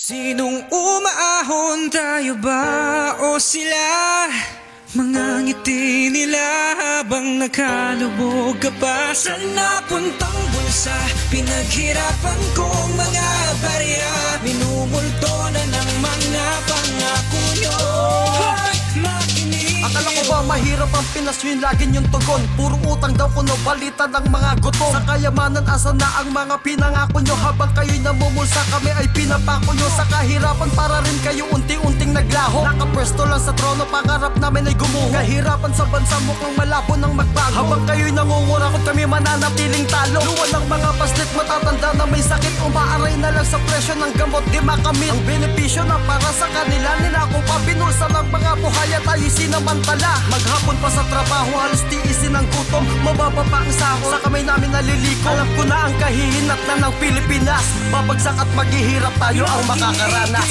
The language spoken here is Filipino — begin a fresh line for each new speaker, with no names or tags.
Sinong umaahon, tayo ba o sila? Mga ngiti nila habang nakalubog ka pa sa napuntang bulsa. Pinaghirapan kong mga barya, minumulto na ng mga pangako nyo. Makinig.
Akala ko ba mahirap ang Pinas, yun lagi yung tugon. Puro utang daw kuno, balita ng mga gutom. Sa kayamanan, asa na ang mga pinangako nyo? Habang kayo'y namumulsa, kami ay pinapako nyo. Sa kahirapan, para rin kayo unti-unting naglaho. Nakapwesto lang sa trono, pangarap namin ay gumuho. Kahirapan sa bansa, mukhang malabo ng magbago. Habang kayo'y nangungurakot, kami mananatiling talo. Luwan ng mga paslit, matatanda na may sakit. Umaaray na lang sa presyo ng gamot, di makamit. Ang benepisyo na para sa kanila, ninako pa binulsa ng mga buhaya, tayo'y sinamantala. Maghapon pa sa trabaho, halos tiisin ang gutom. Mababa pa ang sahod, sa kamay namin naliliko. Alam ko na ang kahihinat na ng Pilipinas. Babagsak at maghihirap tayo ang makakaranas.